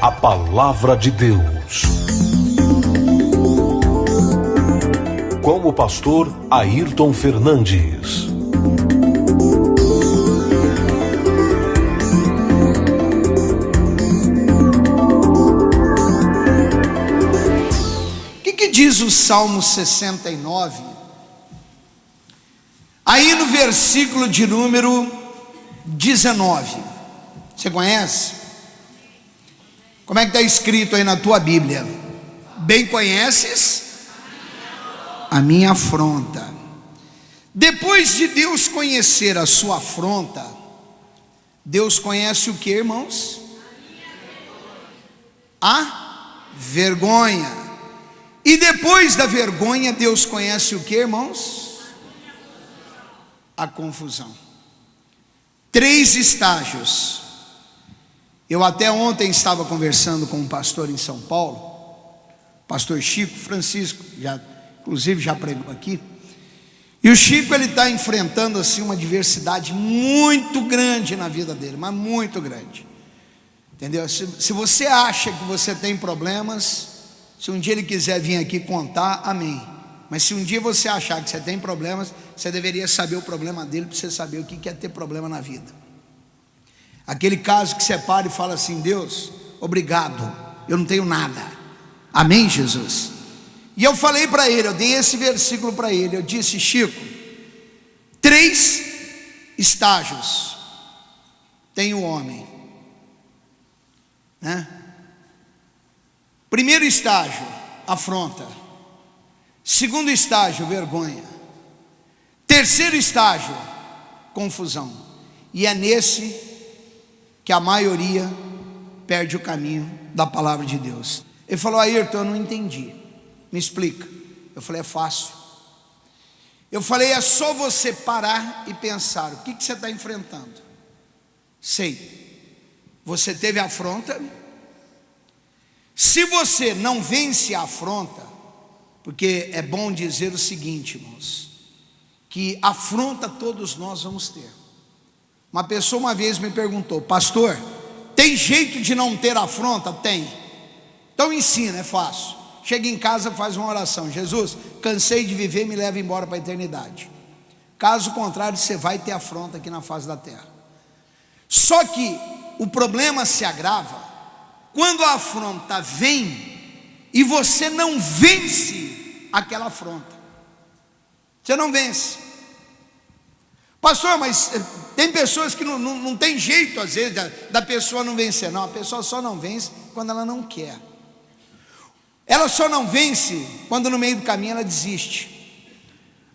a palavra de Deus. Com o pastor Ayrton Fernandes. O que diz o Salmo 69? Aí no versículo de número 19. Você conhece? Como é que está escrito aí na tua Bíblia? Bem conheces a minha afronta. Depois de Deus conhecer a sua afronta, Deus conhece o que, irmãos? A vergonha. E depois da vergonha, Deus conhece o que, irmãos? A confusão. 3 estágios. Eu até ontem estava conversando com um pastor em São Paulo, pastor Chico Francisco, inclusive já pregou aqui. E o Chico, ele está enfrentando assim uma diversidade muito grande na vida dele, mas muito grande. Entendeu? Se você acha que você tem problemas, se um dia ele quiser vir aqui contar, amém. Mas se um dia você achar que você tem problemas, você deveria saber o problema dele para você saber o que é ter problema na vida. Aquele caso que você para e fala assim: Deus, obrigado, eu não tenho nada. Amém, Jesus? E eu falei para ele, eu dei esse versículo para ele. Eu disse: Chico, 3 estágios tem o homem, né? Primeiro estágio, afronta. Segundo estágio, vergonha. Terceiro estágio, confusão. E é nesse que a maioria perde o caminho da palavra de Deus. Ele falou: Ayrton, eu não entendi, me explica. Eu falei: é fácil. Eu falei: é só você parar e pensar, o que você está enfrentando? Sei, você teve afronta. Se você não vence a afronta, porque é bom dizer o seguinte, irmãos, que afronta todos nós vamos ter. Uma pessoa uma vez me perguntou: pastor, tem jeito de não ter afronta? Tem. Então ensina, é fácil. Chega em casa, faz uma oração: Jesus, cansei de viver, me leva embora para a eternidade. Caso contrário, você vai ter afronta aqui na face da terra. Só que o problema se agrava quando a afronta vem e você não vence aquela afronta. Você não vence. Pastor, mas tem pessoas que não tem jeito às vezes da pessoa não vencer. Não, a pessoa só não vence quando ela não quer. Ela só não vence quando no meio do caminho ela desiste.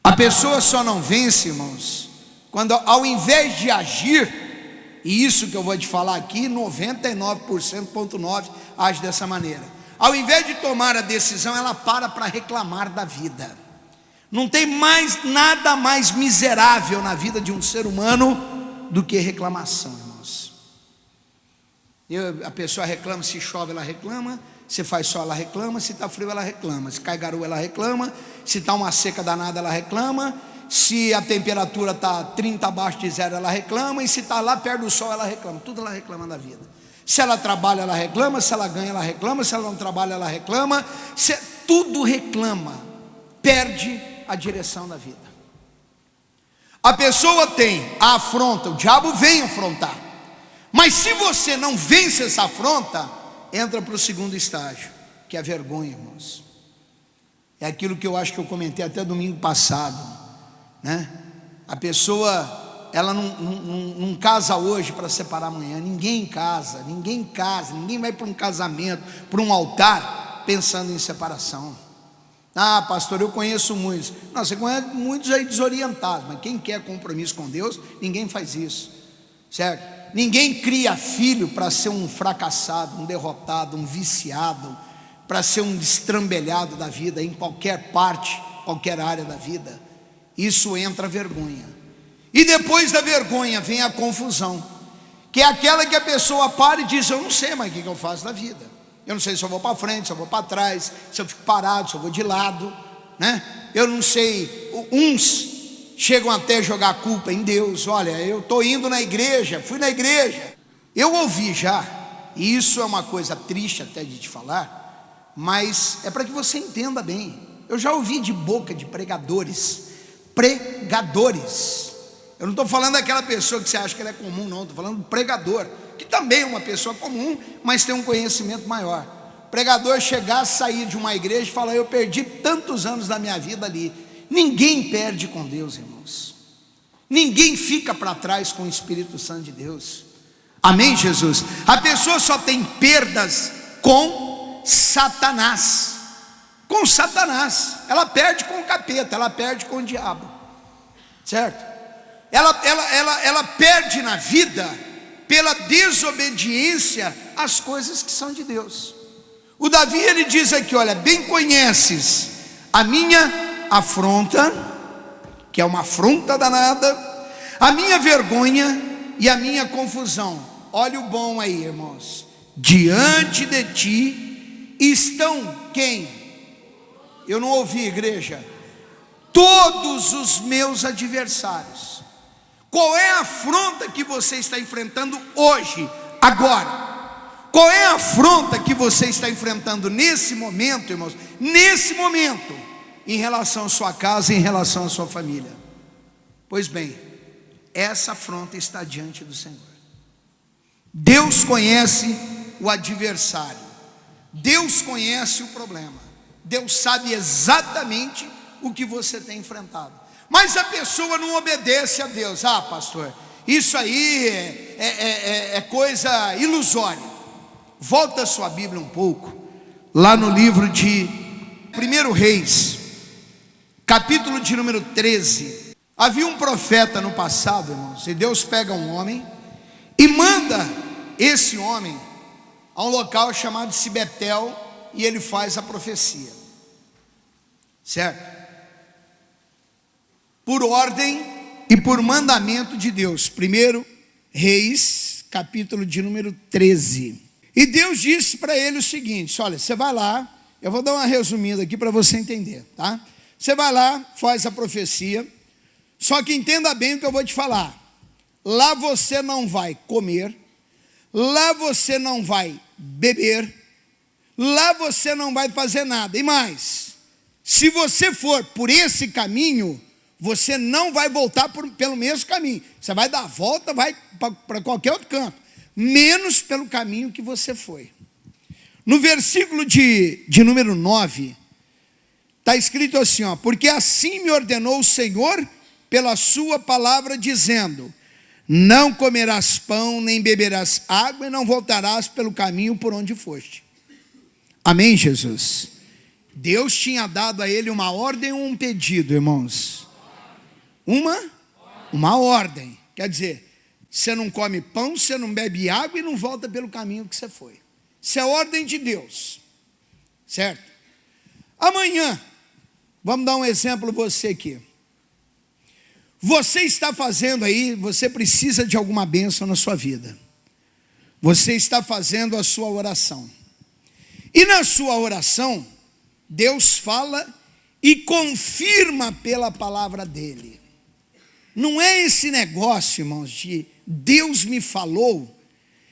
A pessoa só não vence, irmãos, quando ao invés de agir, e isso que eu vou te falar aqui, 99,9% age dessa maneira. Ao invés de tomar a decisão, ela para reclamar da vida. Não tem mais nada mais miserável na vida de um ser humano do que reclamação, irmãos. A pessoa reclama, se chove ela reclama, se faz sol ela reclama, se está frio ela reclama, se cai garoa ela reclama, se está uma seca danada ela reclama, se a temperatura está 30 abaixo de zero ela reclama, e se está lá perto do sol ela reclama. Tudo ela reclama da vida. Se ela trabalha ela reclama, se ela ganha ela reclama, se ela não trabalha ela reclama, tudo reclama, perde a direção da vida. A pessoa tem a afronta, o diabo vem afrontar, mas se você não vence essa afronta, entra para o segundo estágio, que é a vergonha, irmãos. É aquilo que eu acho que eu comentei até domingo passado, né? A pessoa, ela não casa hoje para separar amanhã. Ninguém casa, ninguém vai para um casamento, para um altar pensando em separação. Ah, pastor, eu conheço muitos. Não, você conhece muitos aí desorientados, mas quem quer compromisso com Deus, ninguém faz isso, certo? Ninguém cria filho para ser um fracassado, um derrotado, um viciado, para ser um destrambelhado da vida, em qualquer parte, qualquer área da vida. Isso entra a vergonha. E depois da vergonha vem a confusão, que é aquela que a pessoa para e diz: eu não sei mais o que eu faço da vida. Eu não sei se eu vou para frente, se eu vou para trás, se eu fico parado, se eu vou de lado, né? Eu não sei. Uns chegam até a jogar a culpa em Deus. Olha, eu estou indo na igreja, fui na igreja. Eu ouvi já e isso é uma coisa triste até de te falar, mas é para que você entenda bem. Eu já ouvi de boca de pregadores, eu não estou falando daquela pessoa que você acha que ela é comum, não, estou falando do pregador, que também é uma pessoa comum, mas tem um conhecimento maior. Pregador chegar, sair de uma igreja e falar: eu perdi tantos anos da minha vida ali. Ninguém perde com Deus, irmãos. Ninguém fica para trás com o Espírito Santo de Deus. Amém, Jesus? A pessoa só tem perdas com Satanás. Com Satanás. Ela perde com o capeta, ela perde com o diabo. Certo? Ela perde na vida pela desobediência às coisas que são de Deus. O Davi, ele diz aqui: olha, bem conheces a minha afronta, que é uma afronta danada, a minha vergonha e a minha confusão. Olha o bom aí, irmãos. Diante de ti estão quem? Eu não ouvi, igreja. Todos os meus adversários. Qual é a afronta que você está enfrentando hoje, agora? Qual é a afronta que você está enfrentando nesse momento, irmãos? Nesse momento, em relação à sua casa, em relação à sua família. Pois bem, essa afronta está diante do Senhor. Deus conhece o adversário. Deus conhece o problema. Deus sabe exatamente o que você tem enfrentado. Mas a pessoa não obedece a Deus. Ah, pastor, isso aí é coisa ilusória. Volta a sua Bíblia um pouco, lá no livro de 1 Reis, capítulo de número 13. Havia um profeta no passado, irmãos, e Deus pega um homem e manda esse homem a um local chamado Betel, e ele faz a profecia, certo? Por ordem e por mandamento de Deus. 1 Reis, capítulo de número 13. E Deus disse para ele o seguinte: olha, você vai lá, eu vou dar uma resumida aqui para você entender, tá? Você vai lá, faz a profecia, só que entenda bem o que eu vou te falar. Lá você não vai comer, lá você não vai beber, lá você não vai fazer nada. E mais, se você for por esse caminho, você não vai voltar pelo mesmo caminho. Você vai dar a volta, vai para qualquer outro canto, menos pelo caminho que você foi. No versículo de número 9, está escrito assim, ó: porque assim me ordenou o Senhor pela sua palavra, dizendo: não comerás pão, nem beberás água, e não voltarás pelo caminho por onde foste. Amém, Jesus? Deus tinha dado a ele uma ordem ou um pedido, irmãos? Uma ordem. Quer dizer, você não come pão, você não bebe água e não volta pelo caminho que você foi. Isso é ordem de Deus, certo? Amanhã, vamos dar um exemplo você aqui. Você está fazendo aí, você precisa de alguma bênção na sua vida. Você está fazendo a sua oração. E na sua oração, Deus fala e confirma pela palavra dele. Não é esse negócio, irmãos, de Deus me falou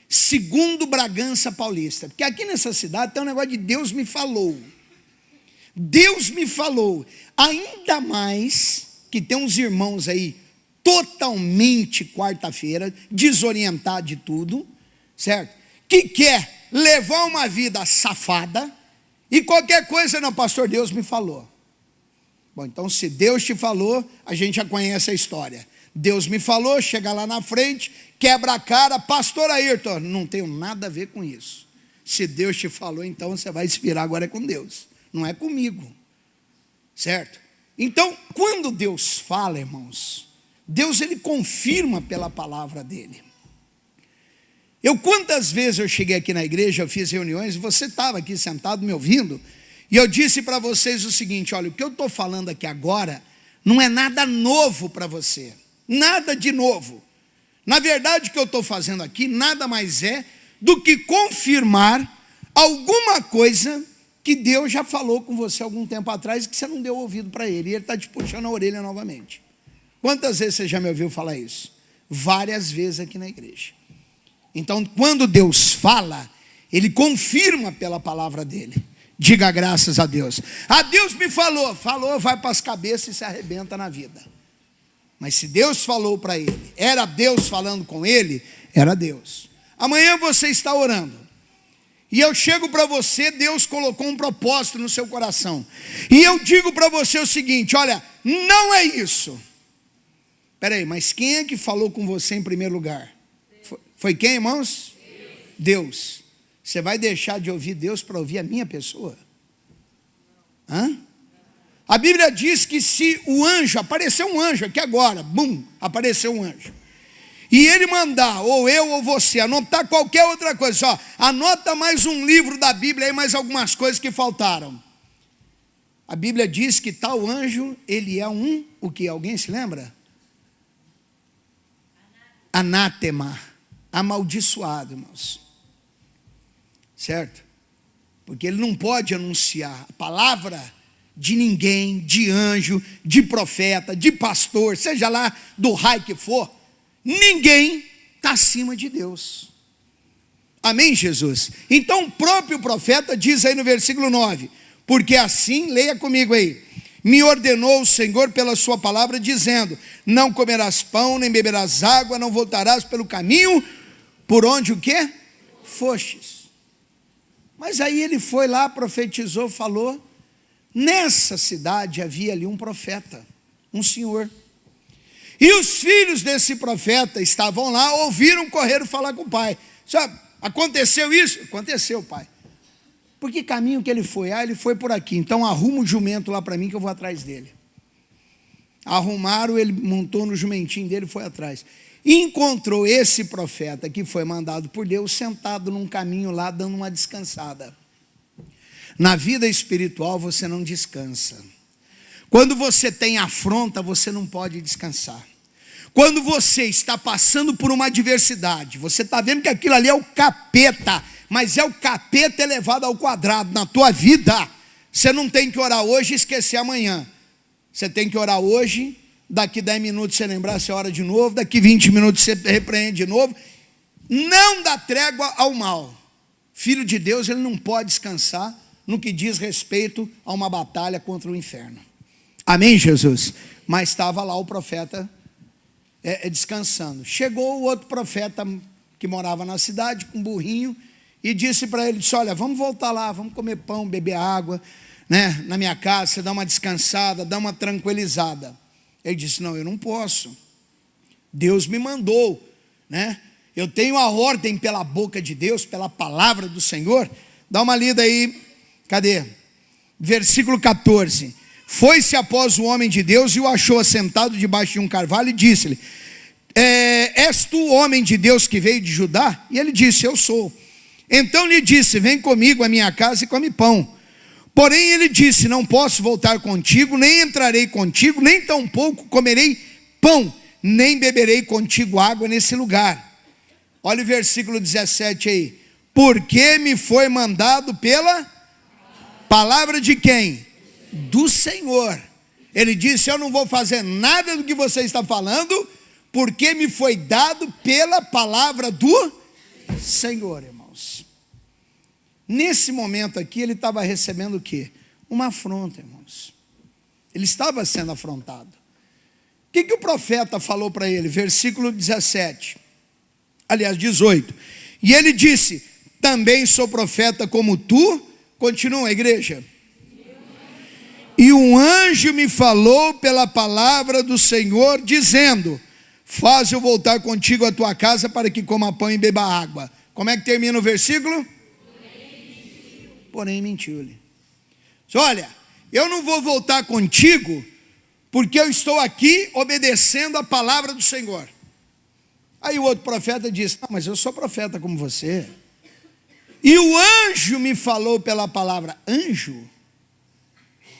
segundo Bragança Paulista. Porque aqui nessa cidade tem um negócio de Deus me falou. Deus me falou. Ainda mais que tem uns irmãos aí totalmente quarta-feira, desorientado de tudo, certo? Que quer levar uma vida safada e qualquer coisa, não, pastor, Deus me falou. Bom, então se Deus te falou, a gente já conhece a história. Deus me falou, chega lá na frente, quebra a cara: pastor Ayrton, não tenho nada a ver com isso. Se Deus te falou, então você vai inspirar agora com Deus, não é comigo, certo? Então, quando Deus fala, irmãos, Deus, ele confirma pela palavra dele. Quantas vezes eu cheguei aqui na igreja, eu fiz reuniões, e você estava aqui sentado me ouvindo, e eu disse para vocês o seguinte: olha, o que eu estou falando aqui agora não é nada novo para você, nada de novo. Na verdade, o que eu estou fazendo aqui nada mais é do que confirmar alguma coisa que Deus já falou com você algum tempo atrás e que você não deu ouvido para ele, e ele está te puxando a orelha novamente. Quantas vezes você já me ouviu falar isso? Várias vezes aqui na igreja. Então, quando Deus fala, Ele confirma pela palavra dEle. Diga graças a Deus. Ah, Deus me falou, vai para as cabeças e se arrebenta na vida. Mas se Deus falou para ele, era Deus falando com ele, era Deus. Amanhã você está orando, e eu chego para você, Deus colocou um propósito no seu coração, e eu digo para você o seguinte: olha, não é isso. Peraí, mas quem é que falou com você em primeiro lugar? Foi quem, irmãos? Deus. Você vai deixar de ouvir Deus para ouvir a minha pessoa? Hã? A Bíblia diz que se o anjo, apareceu um anjo aqui agora, bum, apareceu um anjo, e ele mandar, ou eu ou você, anotar qualquer outra coisa, só anota mais um livro da Bíblia e mais algumas coisas que faltaram. A Bíblia diz que tal anjo, ele é o que? Alguém se lembra? Anátema, amaldiçoado, irmãos. Certo? Porque ele não pode anunciar a palavra de ninguém, de anjo, de profeta, de pastor, seja lá do raio que for. Ninguém está acima de Deus. Amém, Jesus? Então o próprio profeta diz aí no versículo 9: porque assim, leia comigo aí, me ordenou o Senhor pela sua palavra, dizendo: não comerás pão, nem beberás água, não voltarás pelo caminho, por onde o quê? Fostes. Mas aí ele foi lá, profetizou, falou. Nessa cidade havia ali um profeta, um senhor. E os filhos desse profeta estavam lá, ouviram, correram falar com o pai. Sabe, aconteceu isso? Aconteceu, pai. Por que caminho que ele foi? Ah, ele foi por aqui. Então arruma o jumento lá para mim que eu vou atrás dele. Arrumaram, ele montou no jumentinho dele e foi atrás. E encontrou esse profeta que foi mandado por Deus sentado num caminho lá, dando uma descansada. Na vida espiritual você não descansa. Quando você tem afronta, você não pode descansar. Quando você está passando por uma adversidade, você está vendo que aquilo ali é o capeta, mas é o capeta elevado ao quadrado na tua vida. Você não tem que orar hoje e esquecer amanhã. Você tem que orar hoje, daqui 10 minutos você lembrar, você ora de novo, daqui 20 minutos você repreende de novo. Não dá trégua ao mal. Filho de Deus, ele não pode descansar no que diz respeito a uma batalha contra o inferno. Amém, Jesus? Mas estava lá o profeta descansando. Chegou o outro profeta que morava na cidade com um burrinho e disse para ele, disse: olha, vamos voltar lá, vamos comer pão, beber água, né, na minha casa, você dá uma descansada, dá uma tranquilizada. Ele disse: não, eu não posso. Deus me mandou, né? Eu tenho a ordem pela boca de Deus, pela palavra do Senhor. Dá uma lida aí. Cadê? Versículo 14. Foi-se após o homem de Deus e o achou assentado debaixo de um carvalho e disse-lhe: és tu o homem de Deus que veio de Judá? E ele disse: eu sou. Então lhe disse: vem comigo à minha casa e come pão. Porém ele disse: não posso voltar contigo, nem entrarei contigo, nem tampouco comerei pão, nem beberei contigo água nesse lugar. Olha o versículo 17 aí. Porque me foi mandado pela palavra de quem? Do Senhor. Ele disse: eu não vou fazer nada do que você está falando, porque me foi dado pela palavra do Senhor, irmãos. Nesse momento aqui, ele estava recebendo o quê? Uma afronta, irmãos. Ele estava sendo afrontado. O que o profeta falou para ele? Versículo 17. Aliás, 18. E ele disse: também sou profeta como tu. Continua a igreja. E um anjo me falou pela palavra do Senhor, dizendo: faz eu voltar contigo à tua casa para que coma pão e beba água. Como é que termina o versículo? Porém mentiu-lhe. Olha, eu não vou voltar contigo, porque eu estou aqui obedecendo a palavra do Senhor. Aí o outro profeta disse: mas eu sou profeta como você. E o anjo me falou pela palavra. Anjo?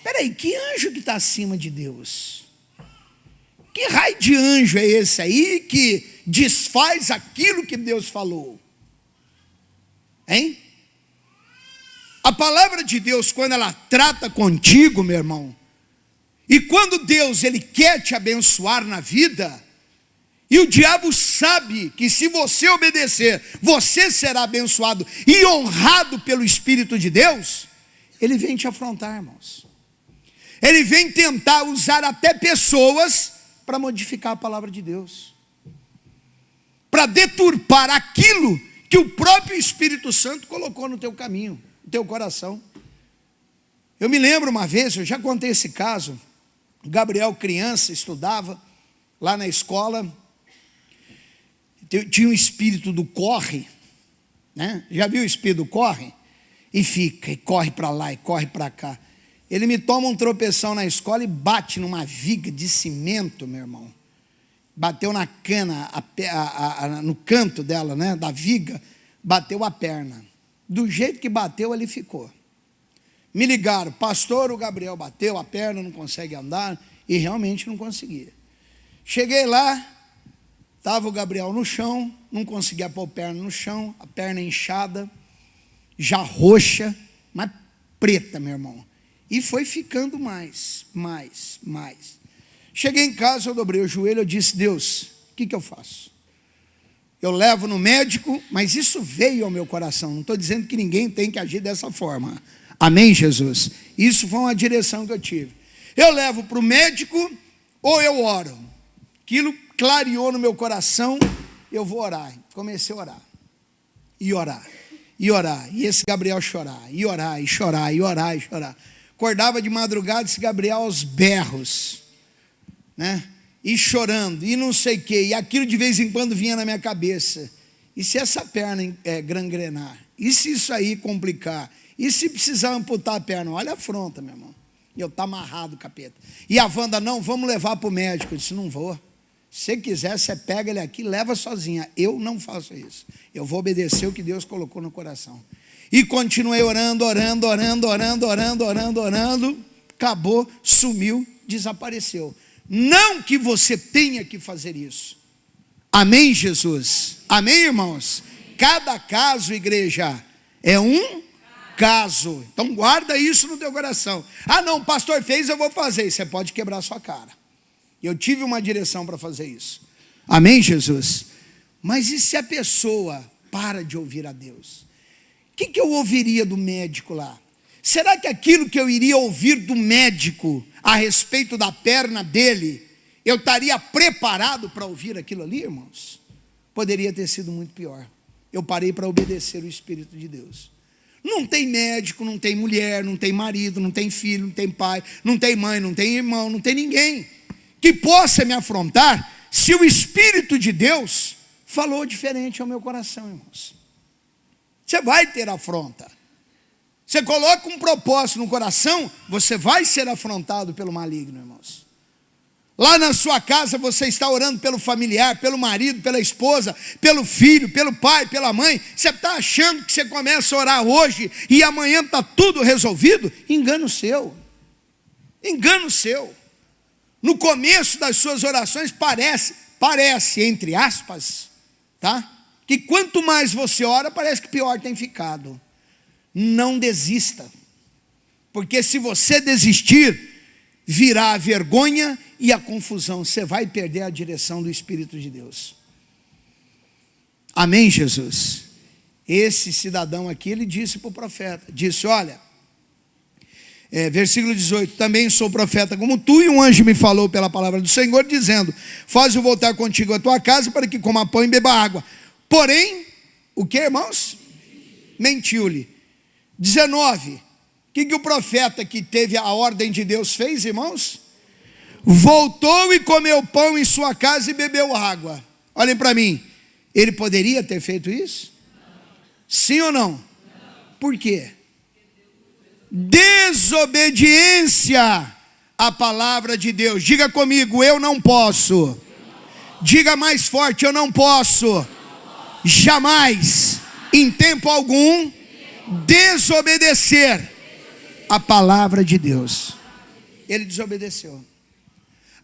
Peraí, que anjo que está acima de Deus? Que raio de anjo é esse aí que desfaz aquilo que Deus falou? Hein? A palavra de Deus, quando ela trata contigo, meu irmão, e quando Deus ele quer te abençoar na vida, E o diabo sabe que se você obedecer, você será abençoado e honrado pelo Espírito de Deus. Ele vem te afrontar, irmãos. Ele vem tentar usar até pessoas para modificar a palavra de Deus, para deturpar aquilo que o próprio Espírito Santo colocou no teu caminho, no teu coração. Eu me lembro uma vez, eu já contei esse caso. Gabriel, criança, estudava lá na escola. Tinha um espírito do corre, né? Já viu o espírito do corre? E fica, e corre para lá, e corre para cá. Ele me toma um tropeção na escola e bate numa viga de cimento, meu irmão. Bateu na cana, no canto dela, né, da viga, bateu a perna. Do jeito que bateu, ele ficou. Me ligaram, pastor, o Gabriel bateu a perna, não consegue andar, e realmente não conseguia. Cheguei lá, estava o Gabriel no chão, não conseguia pôr a perna no chão, a perna inchada, já roxa, mas preta, meu irmão. E foi ficando mais. Cheguei em casa, eu dobrei o joelho, eu disse, Deus, o que eu faço? Eu levo no médico, mas isso veio ao meu coração, não estou dizendo que ninguém tem que agir dessa forma. Amém, Jesus? Isso foi uma direção que eu tive. Eu levo para o médico ou eu oro? Aquilo clareou no meu coração, eu vou orar. Comecei a orar. E orar. E orar. E esse Gabriel chorar. E orar, e chorar, e orar, e chorar. Acordava de madrugada esse Gabriel aos berros, né? E chorando, e não sei o quê. E aquilo de vez em quando vinha na minha cabeça. E se essa perna gangrenar? E se isso aí complicar? E se precisar amputar a perna? Olha a afronta, meu irmão. E eu amarrado, capeta. E a Wanda, não, vamos levar para o médico. Eu disse, não vou. Se quiser, você pega ele aqui, leva sozinha. Eu não faço isso. Eu vou obedecer o que Deus colocou no coração. E continuei orando. Acabou, sumiu, desapareceu. Não que você tenha que fazer isso. Amém, Jesus? Amém, irmãos? Cada caso, igreja, é um caso. Então guarda isso no teu coração. Ah não, o pastor fez, eu vou fazer. Você pode quebrar a sua cara. Eu tive uma direção para fazer isso. Amém, Jesus? Mas e se a pessoa para de ouvir a Deus? O que eu ouviria do médico lá? Será que aquilo que eu iria ouvir do médico a respeito da perna dele, eu estaria preparado para ouvir aquilo ali, irmãos? Poderia ter sido muito pior. Eu parei para obedecer o Espírito de Deus. Não tem médico, não tem mulher, não tem marido, não tem filho, não tem pai, não tem mãe, não tem irmão, não tem ninguém que possa me afrontar se o Espírito de Deus falou diferente ao meu coração, irmãos. Você vai ter afronta. Você coloca um propósito no coração, você vai ser afrontado pelo maligno, irmãos. Lá na sua casa você está orando pelo familiar, pelo marido, pela esposa, pelo filho, pelo pai, pela mãe. Você está achando que você começa a orar hoje e amanhã está tudo resolvido? Engano seu. Engano seu. No começo das suas orações parece, entre aspas, tá? Que quanto mais você ora, parece que pior tem ficado. Não desista. Porque se você desistir, virá a vergonha e a confusão. Você vai perder a direção do Espírito de Deus. Amém, Jesus? Esse cidadão aqui, ele disse para o profeta, disse, olha, versículo 18, também sou profeta como tu, e um anjo me falou pela palavra do Senhor, dizendo, faz-o voltar contigo à tua casa, para que coma pão e beba água. Porém, o que, irmãos? Mentiu-lhe. 19, o que o profeta que teve a ordem de Deus fez, irmãos? Voltou e comeu pão em sua casa e bebeu água. Olhem para mim, ele poderia ter feito isso? Sim ou não? Por quê? Desobediência à palavra de Deus. Diga comigo, eu não posso. Diga mais forte, eu não posso. Jamais, em tempo algum, desobedecer a palavra de Deus. Ele desobedeceu.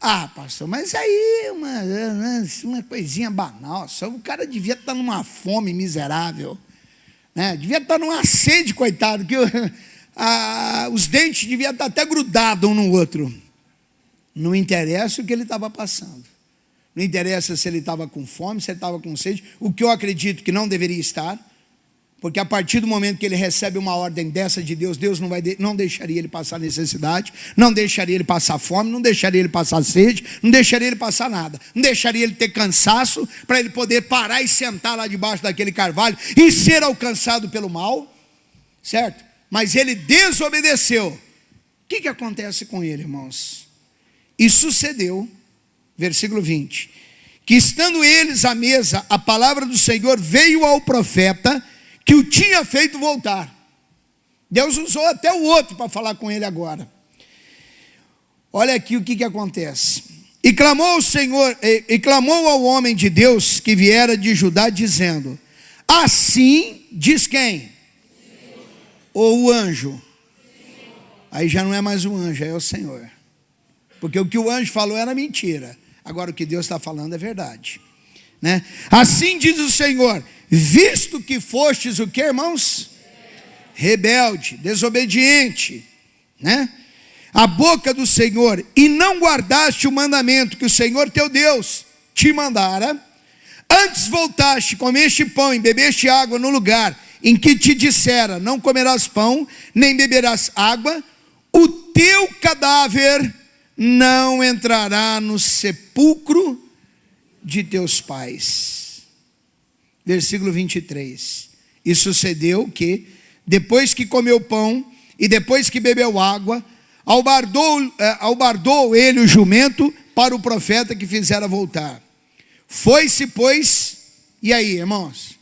Ah, pastor, mas aí uma coisinha banal. Só o cara devia estar numa fome miserável, né? Devia estar numa sede, coitado, que os dentes deviam estar até grudados um no outro. Não interessa o que ele estava passando. não interessa se ele estava com fome, se ele estava com sede, o que eu acredito que não deveria estar, porque a partir do momento que ele recebe uma ordem dessa de Deus, Deus não deixaria ele passar necessidade, não deixaria ele passar fome, não deixaria ele passar sede, não deixaria ele passar nada, não deixaria ele ter cansaço, para ele poder parar e sentar lá debaixo daquele carvalho e ser alcançado pelo mal, certo? Mas ele desobedeceu. O que acontece com ele, irmãos? E sucedeu, versículo 20, que estando eles à mesa, a palavra do Senhor veio ao profeta que o tinha feito voltar. Deus usou até o outro para falar com ele agora. Olha aqui o que acontece. E clamou o Senhor, e clamou ao homem de Deus que viera de Judá, dizendo: assim diz quem? Ou o anjo? Aí já não é mais um anjo, é o Senhor. Porque o que o anjo falou era mentira. Agora o que Deus está falando é verdade, né? Assim diz o Senhor: visto que fostes o que, irmãos? Rebelde, desobediente, né? A boca do Senhor, e não guardaste o mandamento que o Senhor teu Deus te mandara, antes voltaste, comeste pão e bebeste água no lugar em que te dissera: não comerás pão, nem beberás água, o teu cadáver não entrará no sepulcro de teus pais. Versículo 23. E sucedeu que, depois que comeu pão e depois que bebeu água, albardou ele o jumento para o profeta que fizera voltar. Foi-se, pois, e aí, irmãos?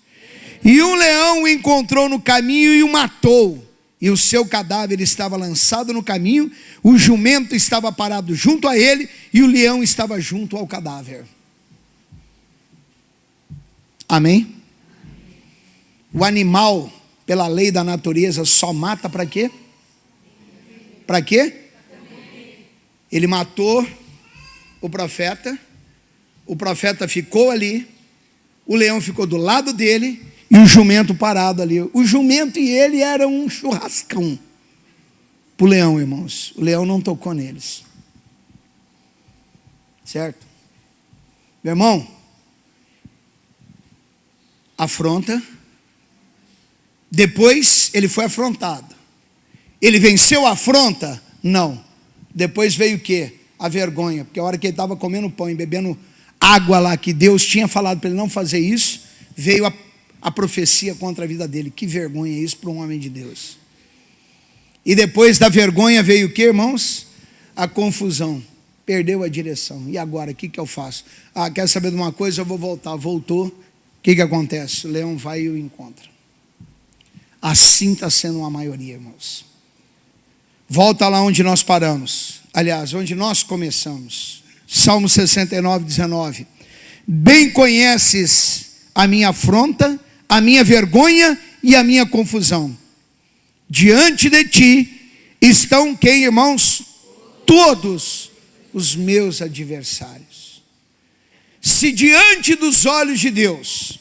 E um leão o encontrou no caminho e o matou. E o seu cadáver estava lançado no caminho, o jumento estava parado junto a ele, e o leão estava junto ao cadáver. Amém? O animal, pela lei da natureza, só mata para quê? Para quê? Ele matou o profeta ficou ali, o leão ficou do lado dele, e o jumento parado ali. O jumento e ele eram um churrascão para o leão, irmãos. O leão não tocou neles, certo? Meu irmão, afronta. Depois ele foi afrontado. Ele venceu a afronta? Não. Depois veio o quê? A vergonha. Porque a hora que ele estava comendo pão e bebendo água lá, que Deus tinha falado para ele não fazer isso, veio a profecia contra a vida dele. Que vergonha isso para um homem de Deus. E depois da vergonha veio o quê, irmãos? A confusão. Perdeu a direção. E agora, o que eu faço? Quer saber de uma coisa? Eu vou voltar. Voltou. O que acontece? O leão vai e o encontra. Assim está sendo uma maioria, irmãos. Volta lá onde nós paramos. Aliás, onde nós começamos. Salmo 69, 19. Bem conheces a minha afronta, a minha vergonha e a minha confusão. Diante de ti estão quem, irmãos? Todos os meus adversários. Se diante dos olhos de Deus,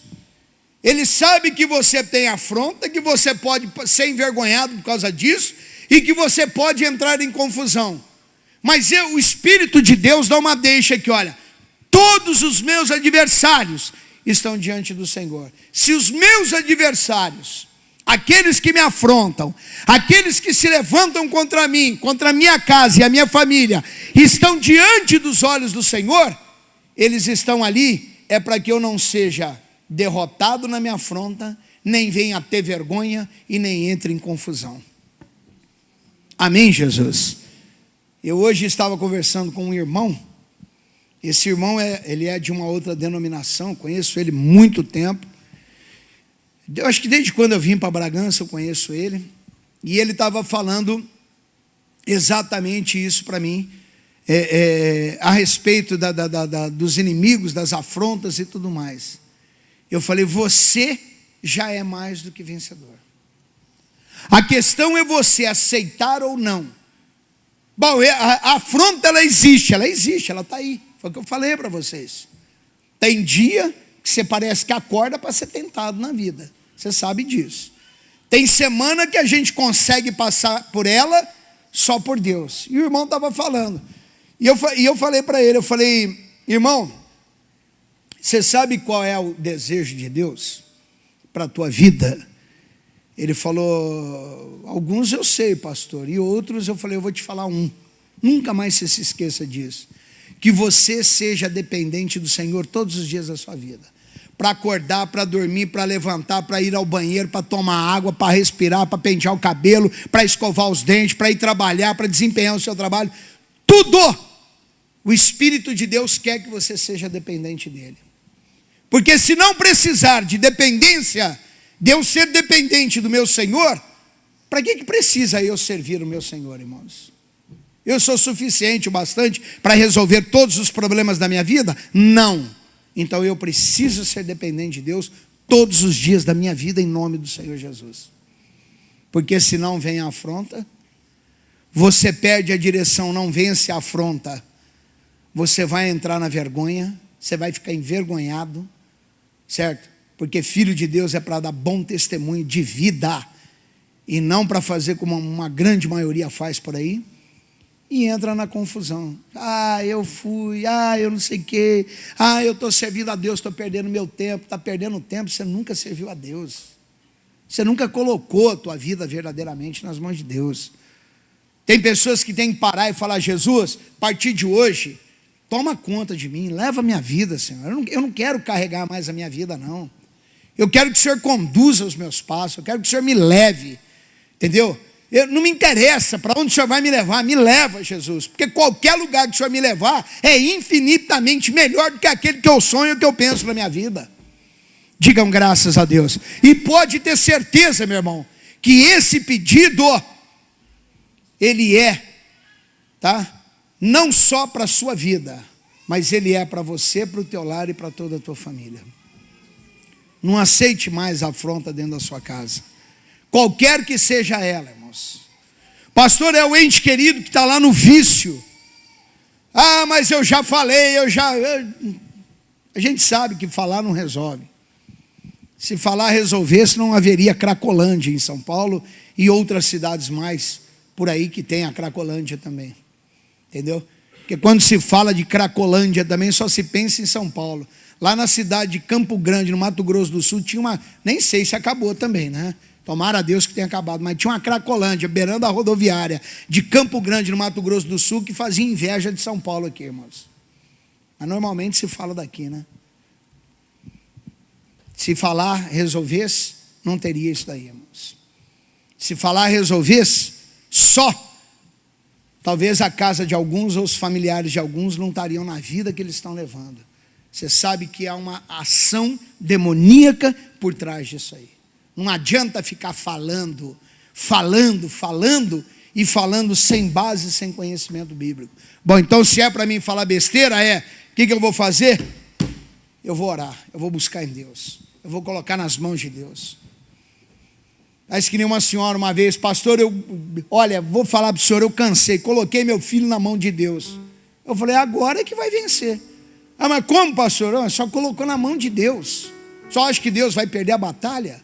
Ele sabe que você tem afronta, que você pode ser envergonhado por causa disso, e que você pode entrar em confusão. Mas o Espírito de Deus dá uma deixa aqui, olha, todos os meus adversários estão diante do Senhor. Se os meus adversários, aqueles que me afrontam, aqueles que se levantam contra mim, contra a minha casa e a minha família, estão diante dos olhos do Senhor, eles estão ali, é para que eu não seja derrotado na minha afronta, nem venha a ter vergonha e nem entre em confusão. Amém, Jesus? Eu hoje estava conversando com um irmão. Esse irmão ele é de uma outra denominação, conheço ele há muito tempo. Eu acho que desde quando eu vim para Bragança eu conheço ele. E ele estava falando exatamente isso para mim, a respeito dos inimigos, das afrontas e tudo mais. Eu falei, você já é mais do que vencedor. A questão é você aceitar ou não. Bom, a afronta ela existe, ela está aí. Foi o que eu falei para vocês. Tem dia que você parece que acorda para ser tentado na vida. Você sabe disso. Tem semana que a gente consegue passar por ela só por Deus. E o irmão estava falando. E eu falei para ele, irmão, Você sabe qual é o desejo de Deus para a tua vida? Ele falou, alguns eu sei, pastor, e outros eu falei, eu vou te falar um. Nunca mais você se esqueça disso. Que você seja dependente do Senhor todos os dias da sua vida. Para acordar, para dormir, para levantar, para ir ao banheiro, para tomar água, para respirar, para pentear o cabelo, para escovar os dentes, para ir trabalhar, para desempenhar o seu trabalho. Tudo! O Espírito de Deus quer que você seja dependente dele. Porque se não precisar de dependência, de eu ser dependente do meu Senhor, para que precisa eu servir o meu Senhor, irmãos? Eu sou suficiente o bastante para resolver todos os problemas da minha vida? Não. Então eu preciso ser dependente de Deus todos os dias da minha vida em nome do Senhor Jesus. Porque senão vem a afronta, você perde a direção, não vence a afronta, você vai entrar na vergonha, você vai ficar envergonhado, certo? Porque filho de Deus é para dar bom testemunho de vida e não para fazer como uma grande maioria faz por aí. E entra na confusão. Eu fui, eu não sei o quê. Eu estou servindo a Deus, estou perdendo meu tempo. Está perdendo tempo, você nunca serviu a Deus. Você nunca colocou a tua vida verdadeiramente nas mãos de Deus. Tem pessoas que têm que parar e falar, Jesus, a partir de hoje, toma conta de mim, leva a minha vida, Senhor. Eu não quero carregar mais a minha vida, não. Eu quero que o Senhor conduza os meus passos, eu quero que o Senhor me leve, entendeu? Não me interessa para onde o Senhor vai me levar, me leva, Jesus, porque qualquer lugar que o Senhor me levar é infinitamente melhor do que aquele que eu sonho, que eu penso na minha vida. Digam graças a Deus. E pode ter certeza, meu irmão, que esse pedido, ele é, tá? Não só para a sua vida, mas ele é para você, para o teu lar e para toda a tua família. Não aceite mais a afronta dentro da sua casa, qualquer que seja ela, irmãos. Pastor, é o ente querido que está lá no vício. Mas eu já falei, A gente sabe que falar não resolve. Se falar resolvesse, não haveria Cracolândia em São Paulo e outras cidades mais por aí que tem a Cracolândia também. Entendeu? Porque quando se fala de Cracolândia também só se pensa em São Paulo. Lá na cidade de Campo Grande, no Mato Grosso do Sul, tinha uma, nem sei se acabou também, né? Tomara a Deus que tenha acabado, mas tinha uma Cracolândia, beirando a rodoviária de Campo Grande, no Mato Grosso do Sul, que fazia inveja de São Paulo aqui, irmãos. Mas normalmente se fala daqui, né? Se falar resolvesse, não teria isso daí, irmãos. Se falar resolvesse, talvez a casa de alguns ou os familiares de alguns não estariam na vida que eles estão levando. Você sabe que há uma ação demoníaca por trás disso aí. Não adianta ficar falando e falando sem base, sem conhecimento bíblico. Bom, então se é para mim falar besteira, o que eu vou fazer? Eu vou orar, eu vou buscar em Deus, eu vou colocar nas mãos de Deus. Mas que nem uma senhora uma vez, pastor, vou falar para o senhor, eu cansei, coloquei meu filho na mão de Deus. Eu falei, agora é que vai vencer. Mas como, pastor? Só colocou na mão de Deus. Só acha que Deus vai perder a batalha?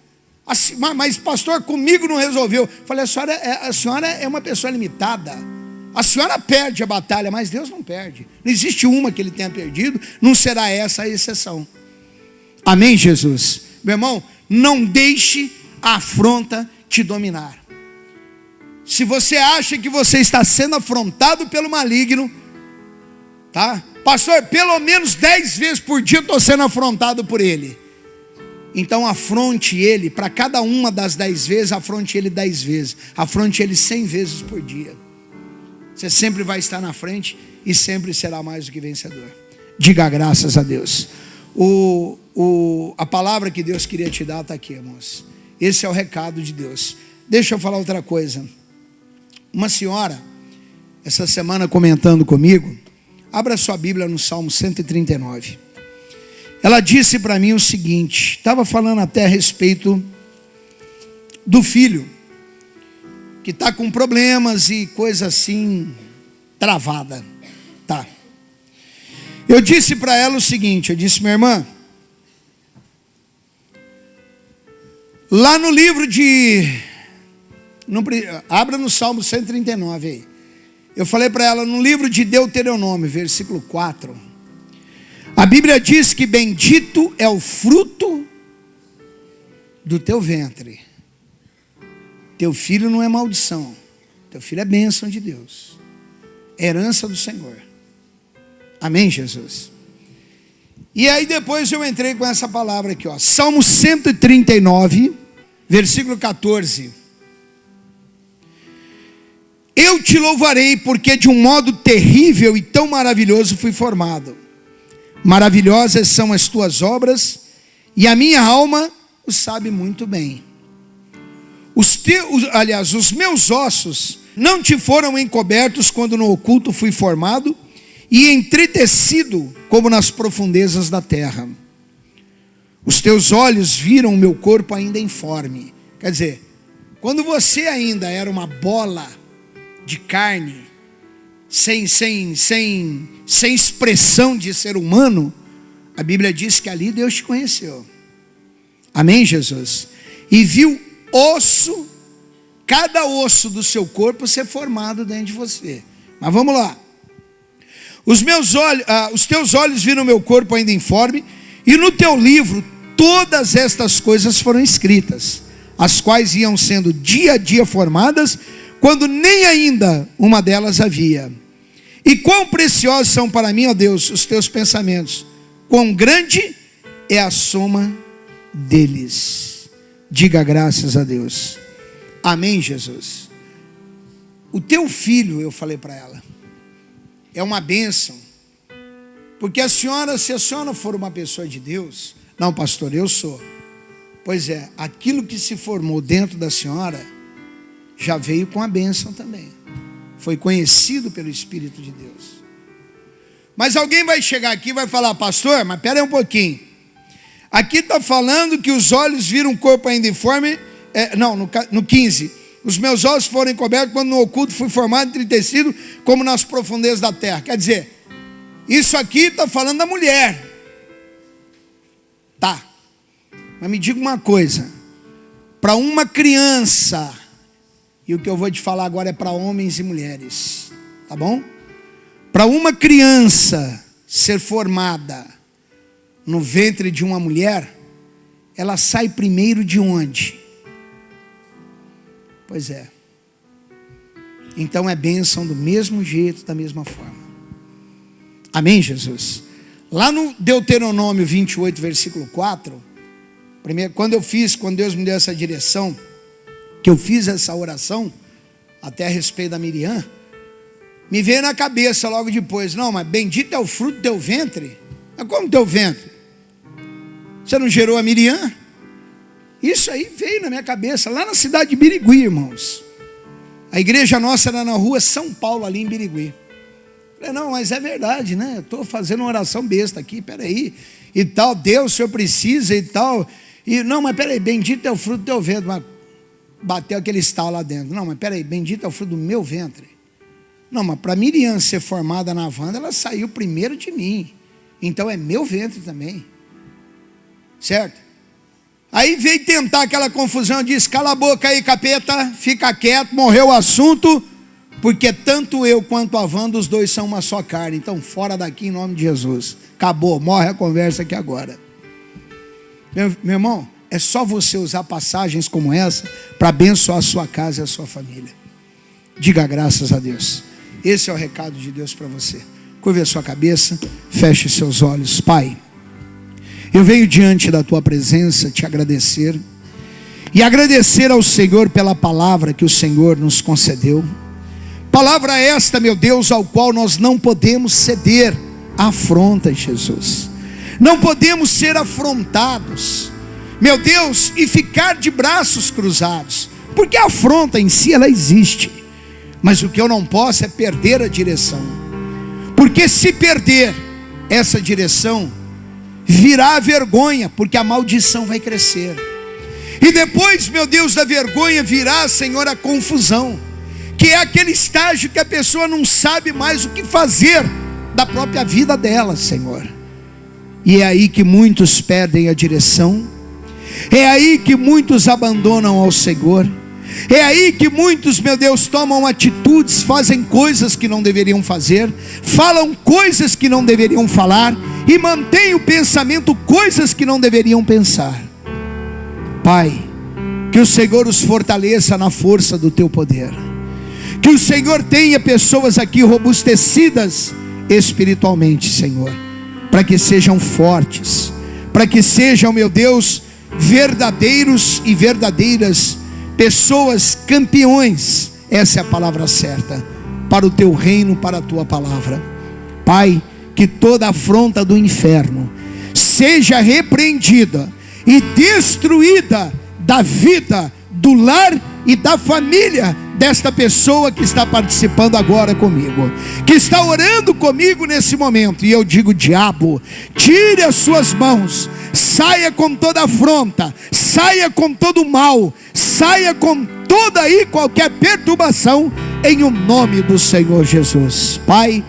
Mas pastor, comigo não resolveu. Eu falei, a senhora é uma pessoa limitada. A senhora perde a batalha, mas Deus não perde. Não existe uma que ele tenha perdido, não será essa a exceção. Amém, Jesus? Meu irmão, não deixe a afronta te dominar. Se você acha que você está sendo afrontado pelo maligno, tá? Pastor, pelo menos 10 vezes por dia eu estou sendo afrontado por ele. Então afronte ele, para cada uma das 10 vezes, afronte ele 10 vezes. Afronte ele 100 vezes por dia. Você sempre vai estar na frente e sempre será mais do que vencedor. Diga graças a Deus. A palavra que Deus queria te dar está aqui, irmãos. Esse é o recado de Deus. Deixa eu falar outra coisa. Uma senhora, essa semana comentando comigo, abra sua Bíblia no Salmo 139. Ela disse para mim o seguinte, estava falando até a respeito do filho, que está com problemas e coisa assim, travada. Tá. Eu disse para ela o seguinte, eu disse, minha irmã, lá no livro abra no Salmo 139 aí. Eu falei para ela, no livro de Deuteronômio, versículo 4, A Bíblia diz que bendito é o fruto do teu ventre. Teu filho não é maldição, teu filho é bênção de Deus, é herança do Senhor. Amém, Jesus? E aí depois eu entrei com essa palavra aqui, ó, Salmo 139, versículo 14. Eu te louvarei, porque de um modo terrível e tão maravilhoso fui formado. Maravilhosas são as tuas obras, e a minha alma o sabe muito bem. Os meus ossos não te foram encobertos quando no oculto fui formado e entretecido como nas profundezas da terra. Os teus olhos viram o meu corpo ainda informe. Quer dizer, quando você ainda era uma bola de carne, sem expressão de ser humano, a Bíblia diz que ali Deus te conheceu. Amém, Jesus? E viu osso, cada osso do seu corpo ser formado dentro de você. Mas vamos lá. Os teus olhos viram meu corpo ainda informe, e no teu livro todas estas coisas foram escritas, as quais iam sendo dia a dia formadas, quando nem ainda uma delas havia. E quão preciosos são para mim, ó Deus, os teus pensamentos, quão grande é a soma deles. Diga graças a Deus. Amém, Jesus? O teu filho, eu falei para ela, é uma bênção, porque se a senhora for uma pessoa de Deus, não, pastor, eu sou. Pois é, aquilo que se formou dentro da senhora já veio com a bênção também, foi conhecido pelo Espírito de Deus. Mas alguém vai chegar aqui e vai falar, pastor, mas espera aí um pouquinho, aqui está falando que os olhos viram um corpo ainda informe, no 15, os meus ossos foram encobertos quando no oculto fui formado e entretecido como nas profundezas da terra. Quer dizer, isso aqui está falando da mulher. Tá, mas me diga uma coisa, para uma criança, e o que eu vou te falar agora é para homens e mulheres, tá bom? Para uma criança ser formada no ventre de uma mulher, ela sai primeiro de onde? Pois é. Então é bênção do mesmo jeito, da mesma forma. Amém, Jesus? Lá no Deuteronômio 28, versículo 4, quando Deus me deu essa direção, que eu fiz essa oração, até a respeito da Miriam, me veio na cabeça logo depois, não, mas bendito é o fruto do teu ventre. Mas como teu ventre? Você não gerou a Miriam? Isso aí veio na minha cabeça, lá na cidade de Birigui, irmãos. A igreja nossa era na rua São Paulo, ali em Birigui. Falei, não, mas é verdade, né? Eu estou fazendo uma oração besta aqui, peraí, e tal, Deus, o senhor precisa e tal. E não, mas peraí, bendito é o fruto do teu ventre. Mas bateu aquele estalo lá dentro. Não, mas peraí, bendito é o fruto do meu ventre. Não, mas para Miriam ser formada na Wanda, ela saiu primeiro de mim. Então é meu ventre também. Certo? Aí veio tentar aquela confusão, disse, cala a boca aí, capeta, fica quieto, morreu o assunto, porque tanto eu quanto a Wanda, os dois são uma só carne. Então fora daqui em nome de Jesus. Acabou, morre a conversa aqui agora. Meu irmão, é só você usar passagens como essa para abençoar a sua casa e a sua família. Diga graças a Deus. Esse é o recado de Deus para você. Curve a sua cabeça, feche seus olhos. Pai, eu venho diante da tua presença te agradecer e agradecer ao Senhor pela palavra que o Senhor nos concedeu. Palavra esta, meu Deus, ao qual nós não podemos ceder à afronta, Jesus. Não podemos ser afrontados, meu Deus, e ficar de braços cruzados, porque a afronta em si ela existe, mas o que eu não posso é perder a direção, porque se perder essa direção, virá a vergonha, porque a maldição vai crescer, e depois, meu Deus, da vergonha virá, Senhor, a confusão, que é aquele estágio que a pessoa não sabe mais o que fazer da própria vida dela, Senhor. E é aí que muitos perdem a direção, é aí que muitos abandonam ao Senhor, É aí que muitos, meu Deus, tomam atitudes, fazem coisas que não deveriam fazer, falam coisas que não deveriam falar, e mantêm o pensamento coisas que não deveriam pensar. Pai, que o Senhor os fortaleça na força do teu poder, que o Senhor tenha pessoas aqui robustecidas espiritualmente, Senhor, para que sejam fortes, para que sejam, meu Deus, verdadeiros e verdadeiras pessoas campeões, essa é a palavra certa, para o teu reino, para a tua palavra. Pai, que toda afronta do inferno seja repreendida e destruída da vida, do lar e da família desta pessoa que está participando agora comigo, que está orando comigo nesse momento. E eu digo: diabo, tire as suas mãos, saia com toda afronta, saia com todo o mal, saia com toda aí qualquer perturbação, em o nome do Senhor Jesus. Pai,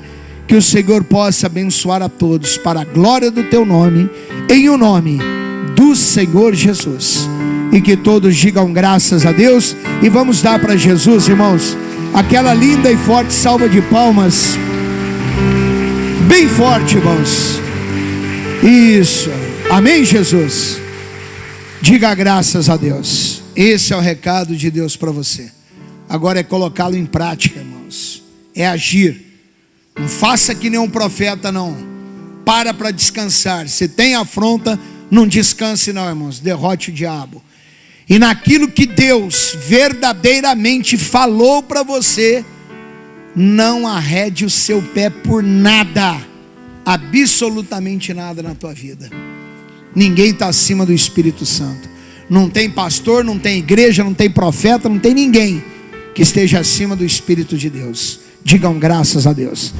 que o Senhor possa abençoar a todos para a glória do teu nome, em o nome do Senhor Jesus. E que todos digam graças a Deus. E vamos dar para Jesus, irmãos, aquela linda e forte salva de palmas, bem forte, irmãos. Isso, amém, Jesus. Diga graças a Deus. Esse é o recado de Deus para você. Agora é colocá-lo em prática, irmãos, é agir. Não faça que nem um profeta, não. Para descansar. Se tem afronta, não descanse não, irmãos. Derrote o diabo. E naquilo que Deus verdadeiramente falou para você, não arrede o seu pé por nada, absolutamente nada na tua vida. Ninguém está acima do Espírito Santo. Não tem pastor, não tem igreja, não tem profeta, não tem ninguém que esteja acima do Espírito de Deus. Digam graças a Deus.